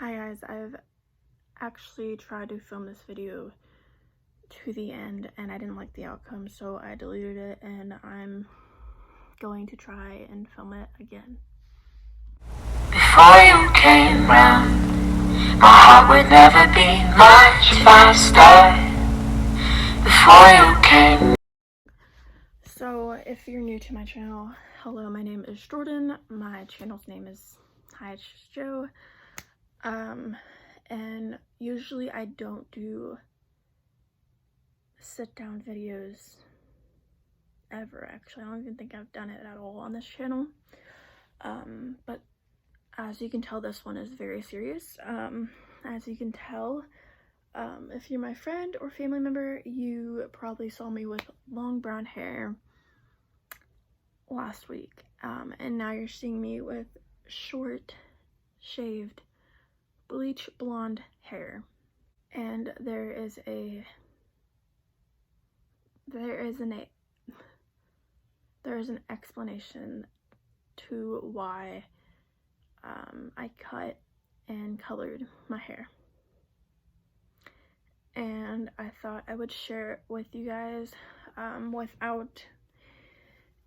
Hi guys, I've actually tried to film this video to the end and I didn't like the outcome, so I deleted it and I'm going to try and film it again. Before you came round, my heart would never beat much faster. Before you came. So if you're new to my channel, hello, my name is Jordyn. My channel's name is Hi, it's Joe. And usually I don't do sit down videos ever. Actually, I don't even think I've done it at all on this channel. But as you can tell, this one is very serious. As you can tell, if you're my friend or family member, you probably saw me with long brown hair last week, and now you're seeing me with short shaved bleach blonde hair. And there is an explanation to why I cut and colored my hair, and I thought I would share it with you guys without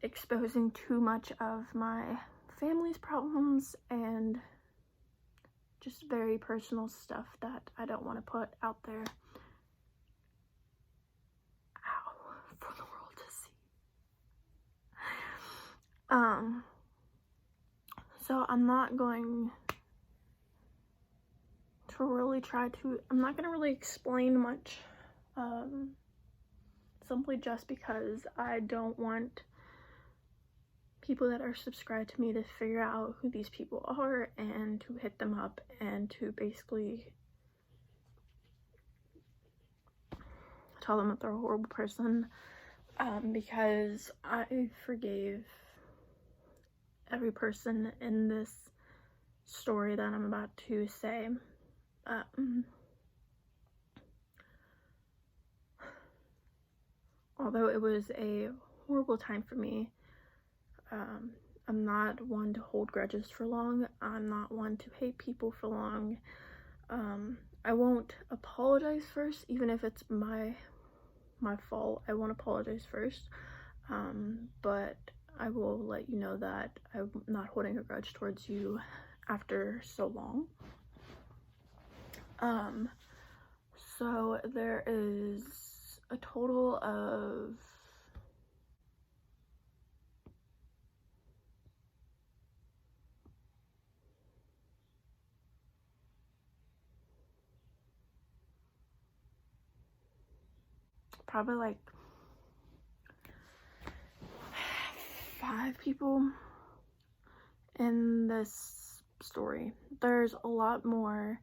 exposing too much of my family's problems and just very personal stuff that I don't want to put out there for the world to see. So I'm not going to really I'm not going to really explain much, simply just because I don't want people that are subscribed to me to figure out who these people are and to hit them up and to basically tell them that they're a horrible person, because I forgave every person in this story that I'm about to say. Although it was a horrible time for me, I'm not one to hold grudges for long. I'm not one to hate people for long. I won't apologize first, even if it's my fault. I won't apologize first, but I will let you know that I'm not holding a grudge towards you after so long. So there is a total of probably like 5 people in this story. There's a lot more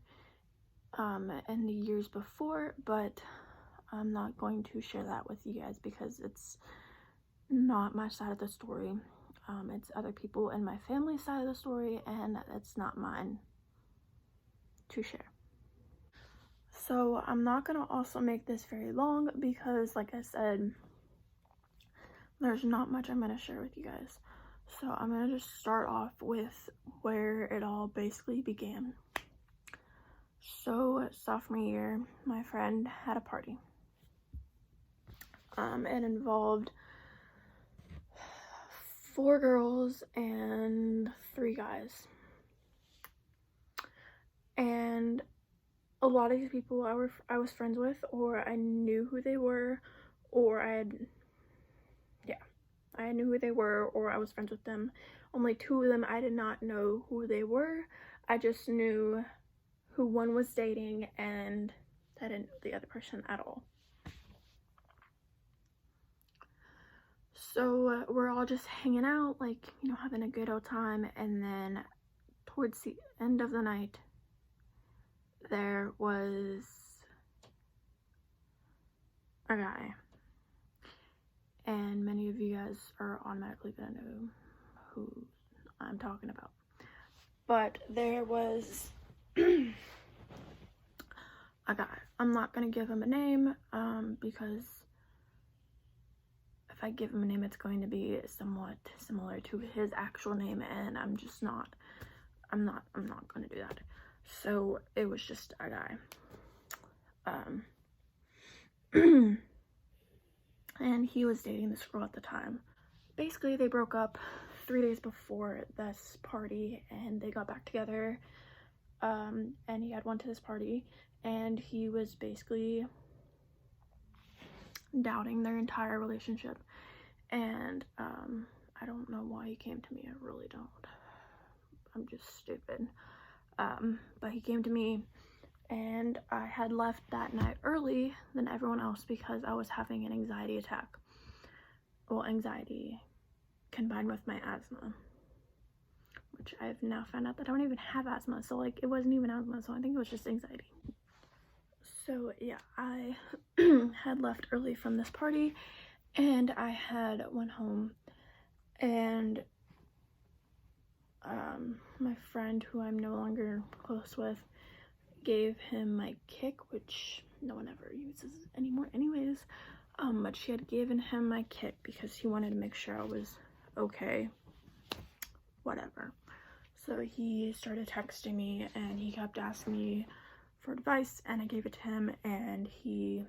in the years before, but I'm not going to share that with you guys because it's not my side of the story. It's other people in my family's side of the story, and it's not mine to share. So I'm not gonna also make this very long because, like I said, there's not much I'm gonna share with you guys. So I'm gonna just start off with where it all basically began. So sophomore year, my friend had a party. It involved 4 girls and 3 guys. And a lot of these people I was friends with, or I knew who they were, or I knew who they were, or I was friends with them. Only 2 of them I did not know who they were. I just knew who one was dating, and I didn't know the other person at all. So we're all just hanging out, like, you know, having a good old time, and then towards the end of the night, there was a guy, and many of you guys are automatically gonna know who I'm talking about. But there was a guy. I'm not gonna give him a name, because if I give him a name, it's going to be somewhat similar to his actual name, and I'm not gonna do that. So it was just a guy. And he was dating this girl at the time. Basically, they broke up 3 days before this party, and they got back together. And he had went to this party, and he was basically doubting their entire relationship. And I don't know why he came to me. I really don't. I'm just stupid. But he came to me, and I had left that night early than everyone else because I was having an anxiety attack. Well, anxiety combined with my asthma, which I've now found out that I don't even have asthma. So like, it wasn't even asthma, so I think it was just anxiety. So yeah, I had left early from this party, and I had went home, and my friend, who I'm no longer close with, gave him my kick, which no one ever uses anymore anyways. But she had given him my kick because he wanted to make sure I was okay, whatever. So he started texting me, and he kept asking me for advice, and I gave it to him, and he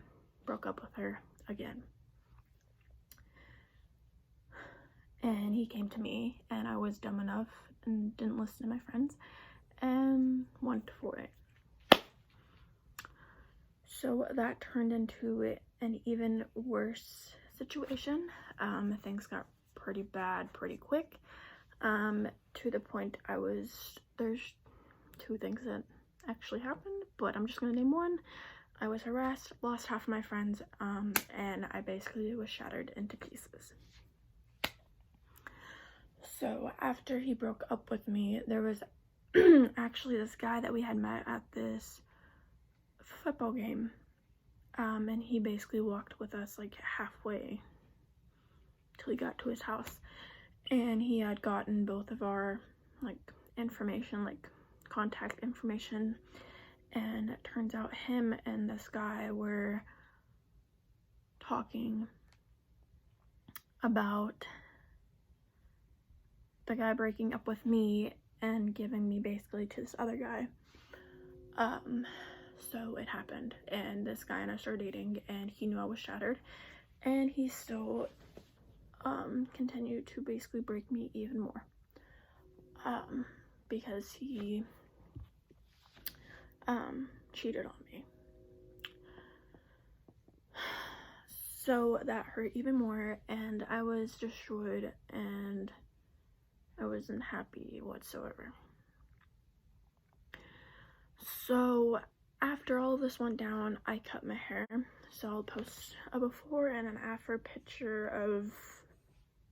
broke up with her again. And he came to me, and I was dumb enough and didn't listen to my friends and went for it. So that turned into an even worse situation. Things got pretty bad pretty quick, to the point there's 2 things that actually happened, but I'm just gonna name one. I was harassed, lost half of my friends, and I basically was shattered into pieces. So after he broke up with me, there was actually this guy that we had met at this football game, and he basically walked with us like halfway till he got to his house, and he had gotten both of our like information, like contact information, and it turns out him and this guy were talking about the guy breaking up with me and giving me basically to this other guy. So it happened, and this guy and I started dating, and he knew I was shattered, and he still continued to basically break me even more, because he cheated on me. So that hurt even more, and I was destroyed, and I wasn't happy whatsoever. So after all this went down, I cut my hair. So I'll post a before and an after picture of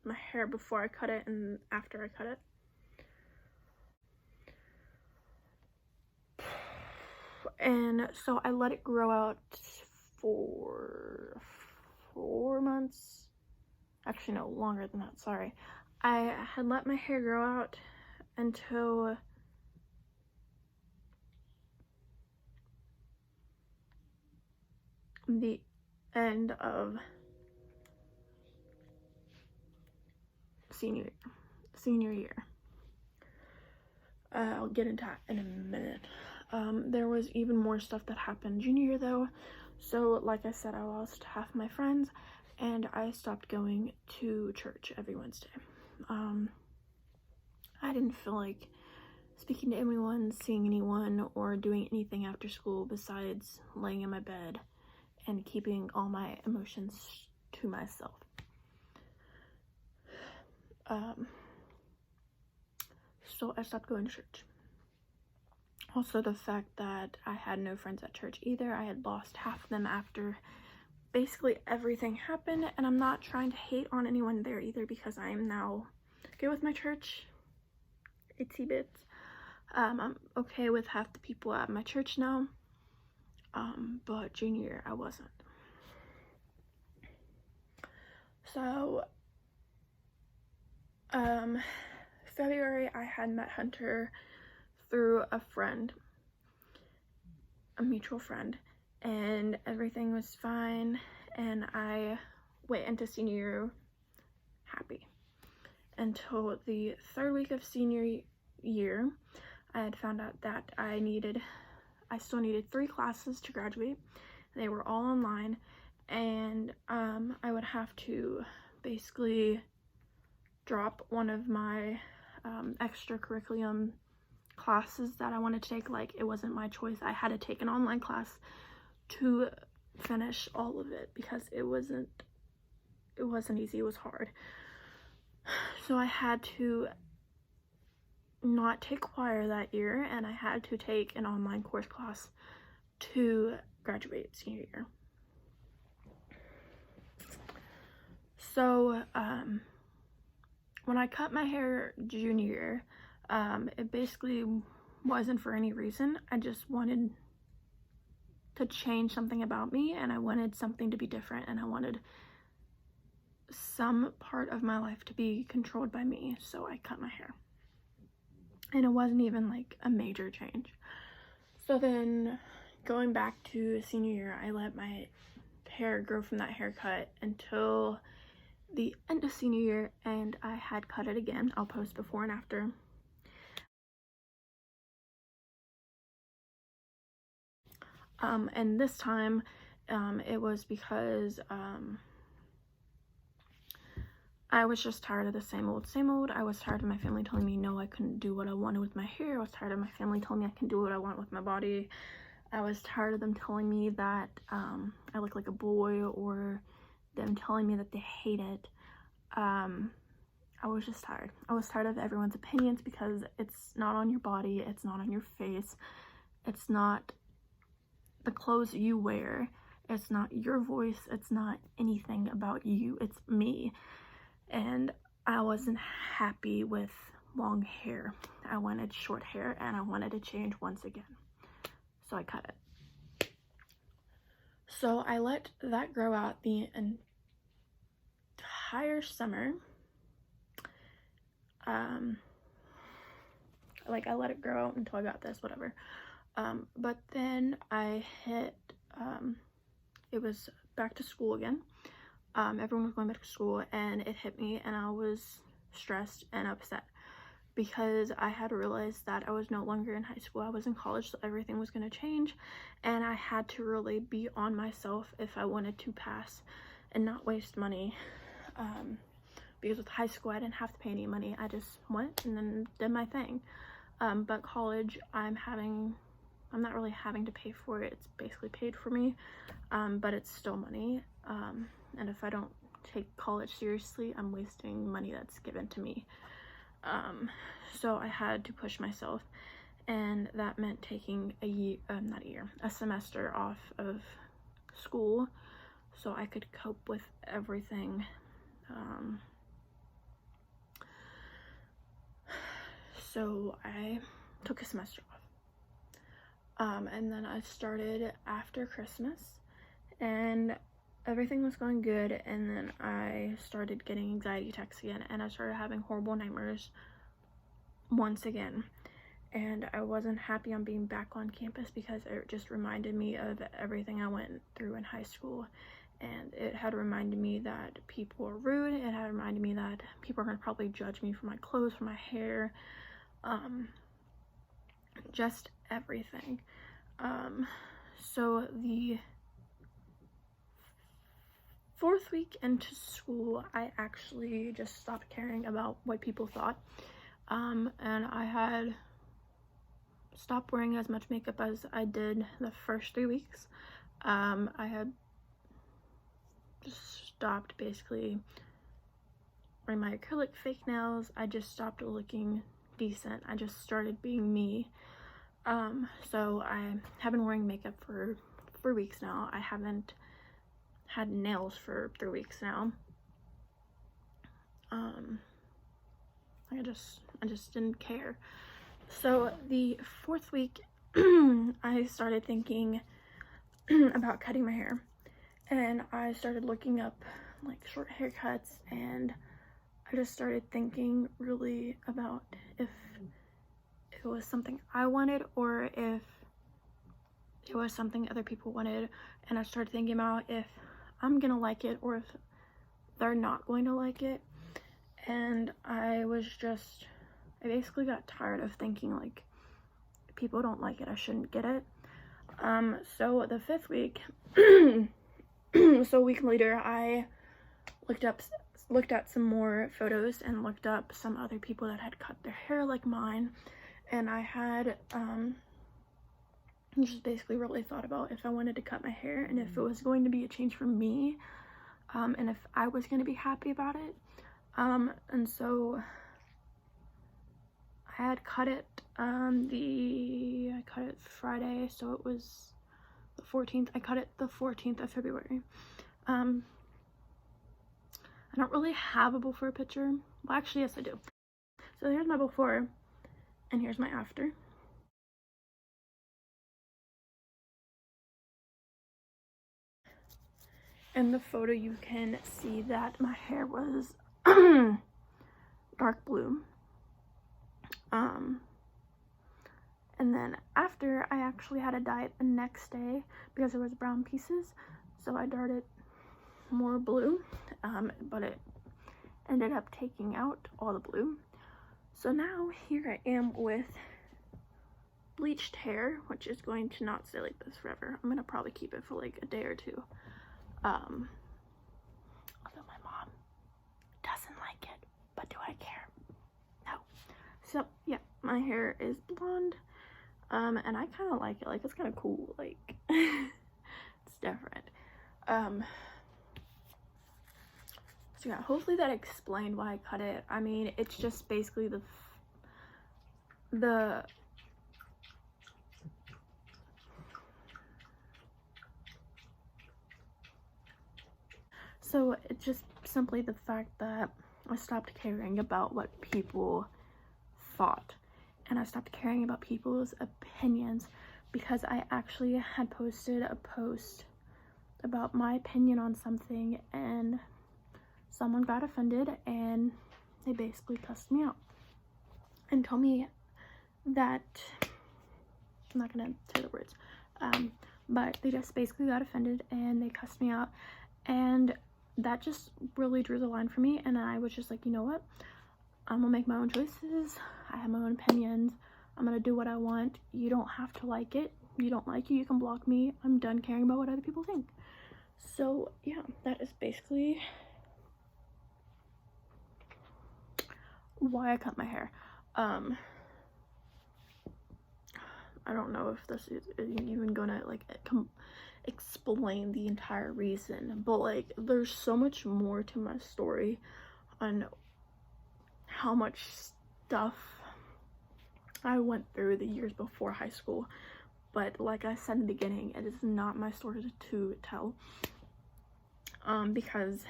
my hair before I cut it and after I cut it. And so I let it grow out for 4 months. Actually, no, longer than that, sorry. I had let my hair grow out until the end of senior year. I'll get into that in a minute. There was even more stuff that happened junior year though. So like I said, I lost half my friends, and I stopped going to church every Wednesday. I didn't feel like speaking to anyone, seeing anyone, or doing anything after school besides laying in my bed and keeping all my emotions to myself. So I stopped going to church. Also, the fact that I had no friends at church either. I had lost half of them after basically everything happened, and I'm not trying to hate on anyone there either because I am now good with my church, itsy bits. I'm okay with half the people at my church now, but junior year I wasn't. So February I had met Hunter through a friend, a mutual friend, and everything was fine, and I went into senior year happy until the 3rd week of senior year. I had found out that I still needed 3 classes to graduate. They were all online, and I would have to basically drop one of my extracurriculum classes that I wanted to take. Like, it wasn't my choice. I had to take an online class to finish all of it because it wasn't easy. It was hard. So I had to not take choir that year, and I had to take an online course class to graduate senior year. So when I cut my hair junior year, it basically wasn't for any reason. I just wanted to change something about me, and I wanted something to be different, and I wanted some part of my life to be controlled by me. So I cut my hair, and it wasn't even like a major change. So then going back to senior year, I let my hair grow from that haircut until the end of senior year, and I had cut it again. I'll post before and after. And this time it was because I was just tired of the same old. I was tired of my family telling me no, I couldn't do what I wanted with my hair. I was tired of my family telling me I can do what I want with my body. I was tired of them telling me that I look like a boy, or them telling me that they hate it. I was just tired. I was tired of everyone's opinions, because it's not on your body, it's not on your face, it's not the clothes you wear, it's not your voice, it's not anything about you, it's me. And I wasn't happy with long hair. I wanted short hair, and I wanted to change once again. So I cut it. So I let that grow out the entire summer. Like, I let it grow out until I got this, whatever. But then I hit, it was back to school again. Everyone was going back to school, and it hit me, and I was stressed and upset because I had realized that I was no longer in high school. I was in college, so everything was going to change, and I had to really be on myself if I wanted to pass and not waste money. Because with high school, I didn't have to pay any money. I just went and then did my thing. But college, I'm not really having to pay for it. It's basically paid for me, but it's still money. And if I don't take college seriously, I'm wasting money that's given to me. So I had to push myself, and that meant taking a semester off of school so I could cope with everything. So I took a semester off. And then I started after Christmas, and everything was going good, and then I started getting anxiety attacks again, and I started having horrible nightmares once again. And I wasn't happy on being back on campus because it just reminded me of everything I went through in high school. And it had reminded me that people are rude. It had reminded me that people are going to probably judge me for my clothes, for my hair, just everything. So the 4th week into school, I actually just stopped caring about what people thought. And I had stopped wearing as much makeup as I did the first 3 weeks. I had just stopped basically wearing my acrylic fake nails. I just stopped looking decent. I just started being me. So I have been wearing makeup for 4 weeks now. I haven't had nails for 3 weeks now. I just didn't care. So the 4th week, I started thinking about cutting my hair, and I started looking up like short haircuts, and I just started thinking really about if it was something I wanted or if it was something other people wanted. And I started thinking about if I'm gonna like it or if they're not going to like it. And I basically got tired of thinking like people don't like it, I shouldn't get it. So the 5th week, so a week later, I looked at some more photos and looked up some other people that had cut their hair like mine, and I had just basically really thought about if I wanted to cut my hair and if it was going to be a change for me, and if I was going to be happy about it. And so I had cut it I cut it Friday, so it was the 14th. I cut it the 14th of February. I don't really have a before picture. Well, actually, yes, I do. So here's my before, and here's my after. In the photo, you can see that my hair was dark blue. And then after, I actually had to dye it the next day because there was brown pieces, so I dyed it more blue, but it ended up taking out all the blue. So now here I am with bleached hair, which is going to not stay like this forever. I'm gonna probably keep it for like a day or two. Although my mom doesn't like it, but do I care? No. So yeah, my hair is blonde, and I kind of like it. Like, it's kind of cool. Like, it's different. So yeah, hopefully that explained why I cut it. I mean, it's just basically so it's just simply the fact that I stopped caring about what people thought, and I stopped caring about people's opinions, because I actually had posted a post about my opinion on something, and someone got offended and they basically cussed me out and told me that, I'm not gonna say the words, but they just basically got offended and they cussed me out, and that just really drew the line for me. And I was just like, you know what, I'm gonna make my own choices, I have my own opinions, I'm gonna do what I want. You don't have to like it. You don't like it, you can block me. I'm done caring about what other people think. So yeah, that is basically why I cut my hair. I don't know if this is even gonna like explain the entire reason, but like, there's so much more to my story on how much stuff I went through the years before high school. But like I said in the beginning, it is not my story to tell, because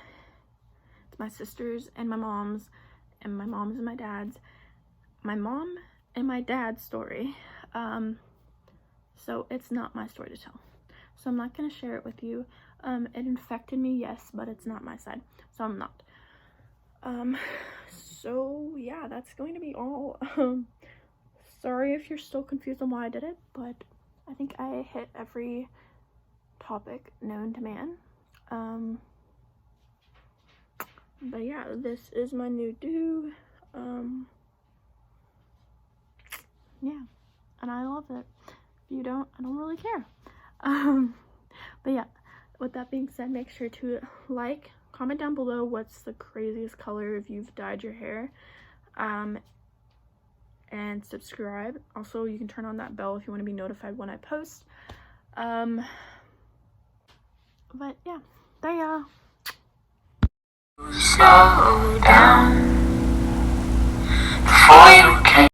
it's my sister's and my mom's, and my mom's and my dad's, my mom and my dad's story. So it's not my story to tell, so I'm not going to share it with you. It infected me, yes, but it's not my side, so I'm not. So yeah, that's going to be all. Sorry if you're still confused on why I did it, but I think I hit every topic known to man. But yeah, this is my new do. Yeah, and I love it. If you don't, I don't really care. But yeah, with that being said, make sure to like, comment down below what's the craziest color if you've dyed your hair, and subscribe. Also, you can turn on that bell if you want to be notified when I post. But yeah, bye y'all. Slow down.